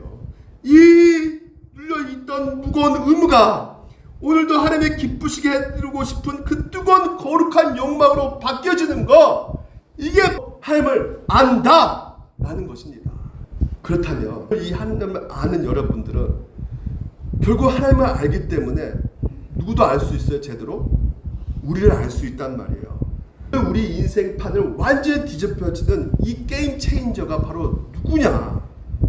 이 눌려있던 무거운 의무가 오늘도 하나님의 기쁘시게 해드리고 싶은 그 뜨거운 거룩한 욕망으로 바뀌어지는 거, 이게 하나님을 안다 라는 것입니다. 그렇다면 이 하나님을 아는 여러분들은 결국 하나님을 알기 때문에 누구도 알 수 있어요. 제대로 우리를 알 수 있단 말이에요. 우리 인생판을 완전히 뒤집혀지는 이 게임 체인저가 바로 누구냐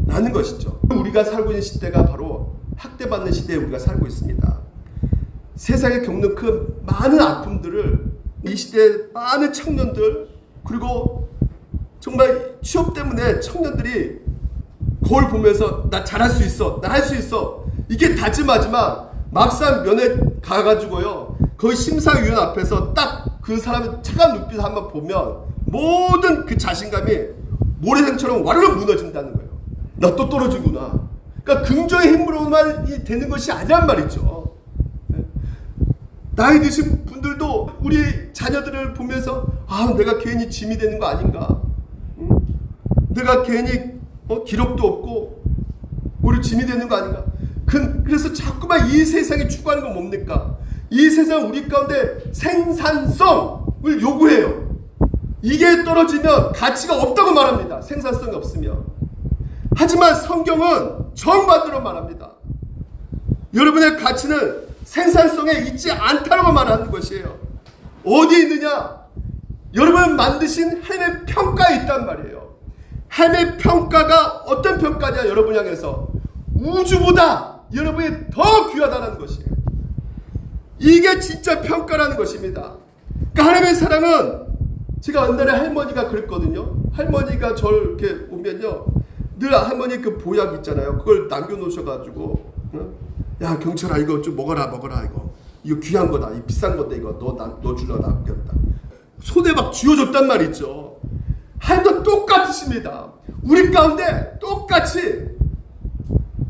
라는 것이죠. 우리가 살고 있는 시대가 바로 학대받는 시대에 우리가 살고 있습니다. 세상에 겪는 그 많은 아픔들을 이 시대의 많은 청년들, 그리고 정말 취업 때문에 청년들이 거울 보면서 나 잘할 수 있어, 나 할 수 있어, 이게 다짐하지만 막상 면회 가가지고요, 거기 심사위원 앞에서 딱 그 사람의 차가운 눈빛 한번 보면 모든 그 자신감이 모래샘처럼 와르르 무너진다는 거예요. 나 또 떨어지구나. 그러니까 긍정의 힘으로만 되는 것이 아니란 말이죠. 나이 드신 분들도 우리 자녀들을 보면서 내가 괜히 짐이 되는 거 아닌가, 내가 괜히 기록도 없고 우리 짐이 되는 거 아닌가. 그래서 자꾸만 이 세상이 추구하는 건 뭡니까? 이 세상 우리 가운데 생산성을 요구해요. 이게 떨어지면 가치가 없다고 말합니다. 생산성이 없으면. 하지만 성경은 정반대로 말합니다. 여러분의 가치는 생산성에 있지 않다고 말하는 것이에요. 어디에 있느냐? 여러분 만드신 하나님의 평가에 있단 말이에요. 하나님의 평가가 어떤 평가냐? 여러분 향해서 우주보다 여러분이 더 귀하다는 것이에요. 이게 진짜 평가라는 것입니다. 그러니까 하나님의 사랑은, 제가 옛날에 할머니가 그랬거든요. 할머니가 저를 이렇게 오면요, 늘 할머니 그 보약 있잖아요. 그걸 남겨놓으셔가지고, 야 경철아 이거 좀 먹어라 이거 귀한 거다, 이 비싼 건데 이거 너 주려 남겼다. 손에 막 쥐어줬단 말이죠. 하나님도 똑같으십니다. 우리 가운데 똑같이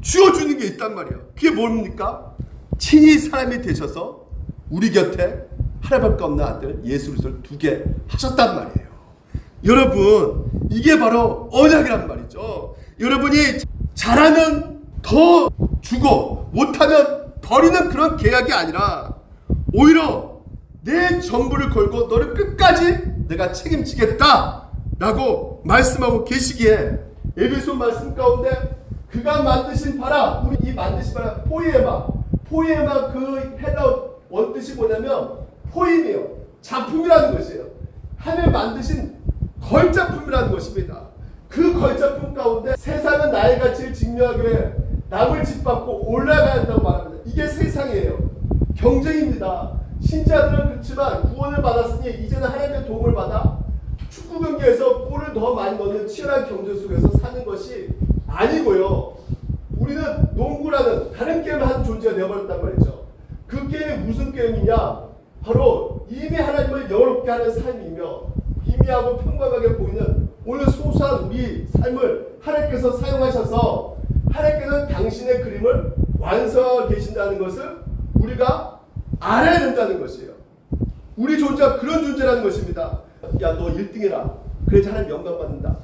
쥐어주는 게 있단 말이에요. 그게 뭡니까? 친히 사람이 되셔서 우리 곁에 하나밖에 없는 아들 예수 그리스도를 두게 하셨단 말이에요. 여러분 이게 바로 언약이란 말이죠. 여러분이 잘하면 더 주고 못하면 버리는 그런 계약이 아니라, 오히려 내 전부를 걸고 너를 끝까지 내가 책임지겠다 라고 말씀하고 계시기에, 에베소 말씀 가운데 그가 만드신 바라, 우리 이 만드신 바라 포이에마 그 헬라어 원뜻이 뭐냐면 포임이요, 작품이라는 것이에요. 하나님 만드신 걸작품이라는 것입니다. 그 걸작품 가운데 세상은 나의 가치를 증명하기 위해 남을 짓밟고 올라가야 한다고 말합니다. 이게 세상이에요. 경쟁입니다. 신자들은 그렇지만 구원을 받았으니 이제는 하나님의 도움을 받아 축구 경기에서 골을 더 많이 넣는 치열한 경쟁 속에서 사는 것이 아니고요. 우리는 농구라는 다른 게임을 하는 존재가 되어버렸단 말이죠. 그 게임이 무슨 게임이냐? 바로 이미 하나님을 영원롭게 하는 삶이며 희미하고 평범하게 보이는 오늘 소소한 우리 삶을 하나님께서 사용하셔서 하나님께서는 당신의 그림을 완성하고 계신다는 것을 우리가 알아야 된다는 것이에요. 우리 존재가 그런 존재라는 것입니다. 야 너 1등 해라, 그래야지 하나님 영광 받는다,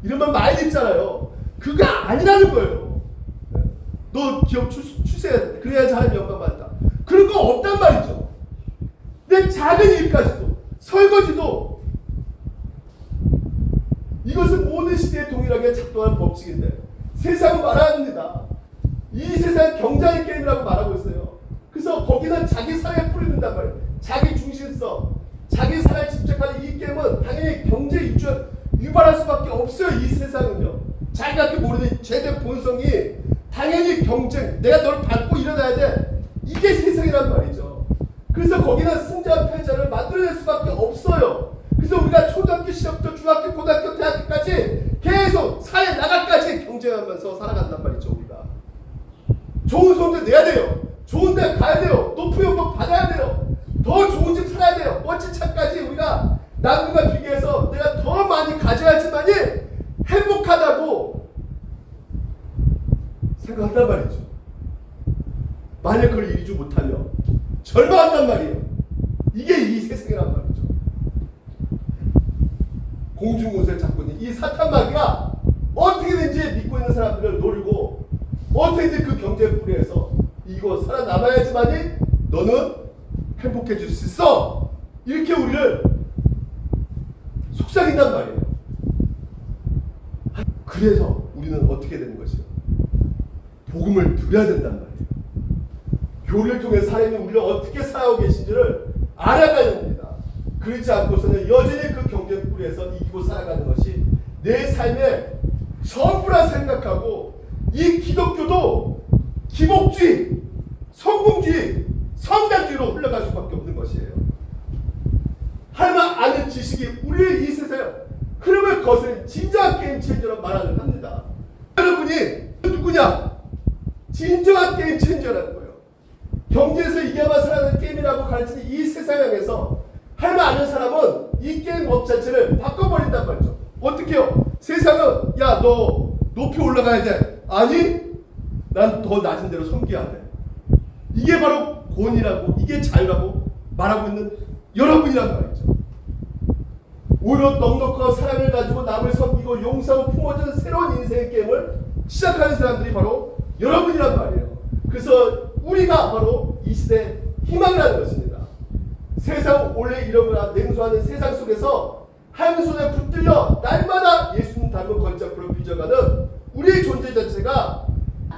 이런 말 많이 듣잖아요. 그거 아니라는 거예요. 너 기업 추세해야 돼, 그래야지 하나님 영광 받는다, 그런 거 없단 말이죠. 내 작은 일까지도, 설거지도, 이것은 모든 시대에 동일하게 작동하는 법칙인데 세상은 말합니다. 이 세상 경쟁의 게임이라고 말하고 있어요. 그래서 거기는 자기 사랑에 뿌리는단 말이에요. 자기 중심성, 자기 사랑에 집착하는 이 게임은 당연히 경제 유발할 수밖에 없어요. 이 세상은요. 자기가 그 모르는 죄된 본성이 당연히 경쟁, 내가 너를 밟고 일어나야 돼, 이게 세상이란 말이죠. 그래서 거기는 승자 패자를 만들어낼 수밖에 없어요. 그래서 우리가 초등학교 시절부터 중학교, 고등학교, 대학교까지 계속 사회 나가까지 경쟁하면서 살아간단 말이죠. 우리가 좋은 성적 내야 돼요. 좋은 데 가야 돼요. 높은 연봉 받아야 돼요. 더 좋은 집 살아야 돼요. 멋진 차까지 우리가 남들과 비교해서 내가 더 많이 가져야지만이 행복하다고 생각한단 말이죠. 만약 그걸 이루지 못하면 절망한단 말이에요. 이게 이 세상이란 말이죠. 공중곳을 잡고 있는 이 사탄마귀가 어떻게든지 믿고 있는 사람들을 노리고 어떻게든지 그 경쟁 뿌리에서 이거 살아남아야지만이 너는 행복해질 수 있어. 이렇게 우리를 속삭인단 말이에요. 그래서 우리는 어떻게 되는 것이요? 복음을 들어야 된단 말이에요. 교리를 통해 하나님이 우리를 어떻게 살아오고 계신지를 알아가야 됩니다. 그렇지 않고서는 여전히 그 경쟁 뿌리에서 이기고 살아가는 것이 내 삶의 전부라 생각하고 이 기독교도 기복주의, 성공주의, 성장주의로 흘러갈 수밖에 없는 것이에요. 할만 아는 지식이 우리의 이 세상에 흐름을 거스른 진정한 게임 체인저로 말을 합니다. 여러분이 누구냐? 진정한 게임 체인저라는 거예요. 경제에서 이겨만 살아가는 게임이라고 가르치는 이 세상에서 할만 아는 사람은 이 게임 법 자체를 바꿔버린단 말이죠. 어떻게 해요? 세상은 야 너 높이 올라가야 돼. 아니 난 더 낮은 데로 섬겨야 돼. 이게 바로 권위라고 이게 자유라고 말하고 있는 여러분이란 말이죠. 오히려 넉넉한 사랑을 가지고 남을 섬기고 용서하고 품어주는 새로운 인생의 게임을 시작하는 사람들이 바로 여러분이란 말이에요. 그래서 우리가 바로 이 시대의 희망이라는 것입니다. 세상 원래 이러거나 냉소하는 세상 속에서 한 손에 붙들려 날마다 예수님 닮은 걸작으로 빚어가는 우리의 존재 자체가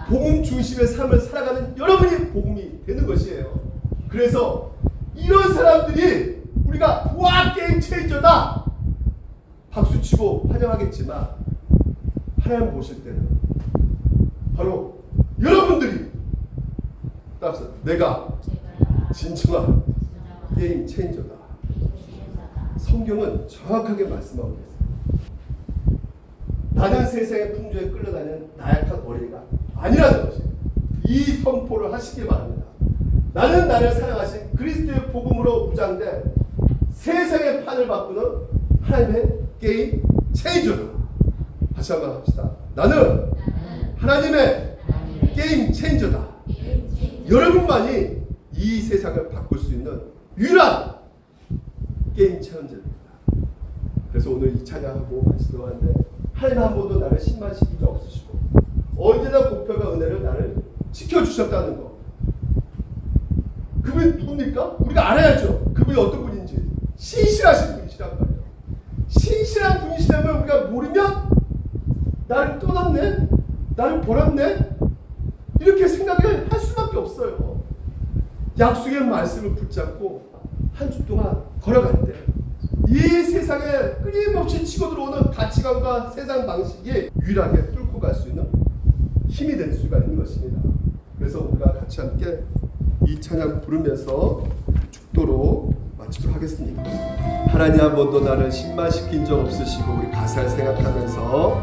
복음 중심의 삶을 살아가는 여러분이 복음이 되는 것이에요. 그래서 이런 사람들이 우리가 와 게임 체인저다 박수치고 환영하겠지만 하나님 보실 때는 바로 여러분들이 따라서 내가 진정한 게임 체인저다. 성경은 정확하게 말씀하고 있어요. 나는 세상의 풍조에 끌려다니는 나약한 어린이가 아니라는 것이 이 선포를 하시길 바랍니다. 나는 나를 사랑하신 그리스도의 복음으로 무장된 세상의 판을 바꾸는 하나님의 게임 체인저다. 다시 한번 합시다. 나는 하나님의 게임 체인저다. 여러분만이 이 세상을 바꿀 수 있는 유일한 게임 체인저입니다. 그래서 오늘 이 찬양하고 같이 들어가는데 하나님 한 번도 나를 신망시킨 적 없으시고 언제나 공평과 은혜를 나를 지켜주셨다는 거. 그분이 누굽니까? 우리가 알아야죠. 그분이 어떤 분인지. 신실하신 분이시란 말이에요. 신실한 분이시라면 우리가 모르면 나를 떠났네? 나를 버렸네? 이렇게 생각을 할 수밖에 없어요. 약속의 말씀을 붙잡고 한 주 동안 걸어갈 때 이 세상에 끊임없이 치고 들어오는 가치관과 세상 방식이 유일하게 뚫고 갈 수 있는 힘이 될 수가 있는 것입니다. 그래서 우리가 같이 함께 이 찬양 부르면서 축도로 마치도록 하겠습니다. 하나님 한 번도 나를 신망시킨 적 없으시고 우리 가사를 생각하면서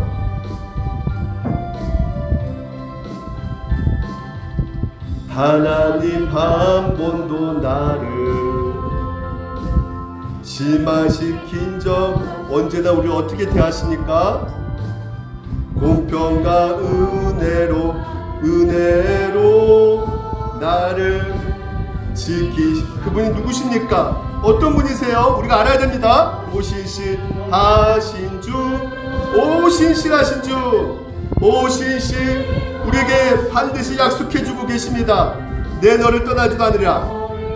하나님 한 번도 나를 실망시킨 적 언제나 우리 어떻게 대하십니까? 공평과 은혜로 나를 그분이 누구십니까? 어떤 분이세요? 우리가 알아야 됩니다. 오신실하신 주, 오신실하신 주, 오신실 우리에게 반드시 약속해주고 계십니다. 내 너를 떠나지도 않으리라.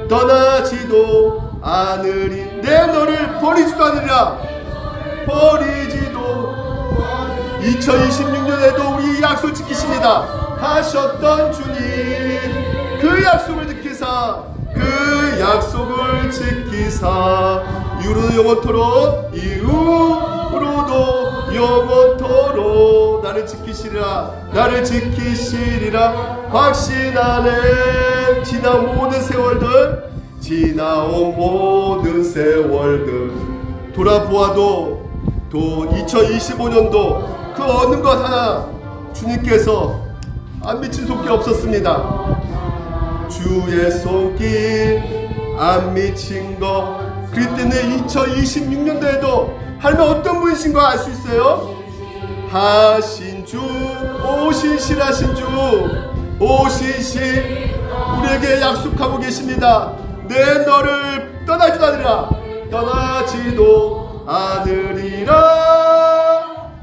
떠나지도 않으리. 내 너를 버리지도 않으리라. 버리지도 2026년에도 우리 약속 지키십니다. 하셨던 주님 그 약속을 지키사 그 약속을 지키사 이후로도 영원토록 나를 지키시리라 확신하네. 지난 모든 세월들 지나온 모든 세월들 돌아보아도 또 2025년도 그 어느 것 하나 주님께서 안 미친 손길 없었습니다. 주의 손길 안 미친 거. 그렇기 때문에 2026년도에도 하나님 어떤 분이신 거 알 수 있어요? 하신 주, 오신 신하신 주, 오신 신 우리에게 약속하고 계십니다. 내 너를 떠나지도 않으리라, 떠나지도 않으리라,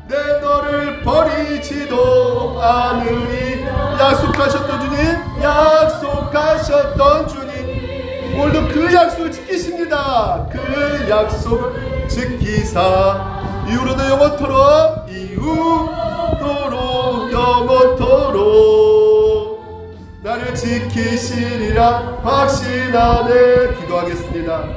내 너를 버리지도 않으리. 약속하셨던 주님, 약속하셨던 주님, 오늘도 그 약속을 지키십니다. 그 약속 지키사 이후로도 영원토록, 이후도록 영원토록 나를 지키시리라 확신하네. 기도하겠습니다.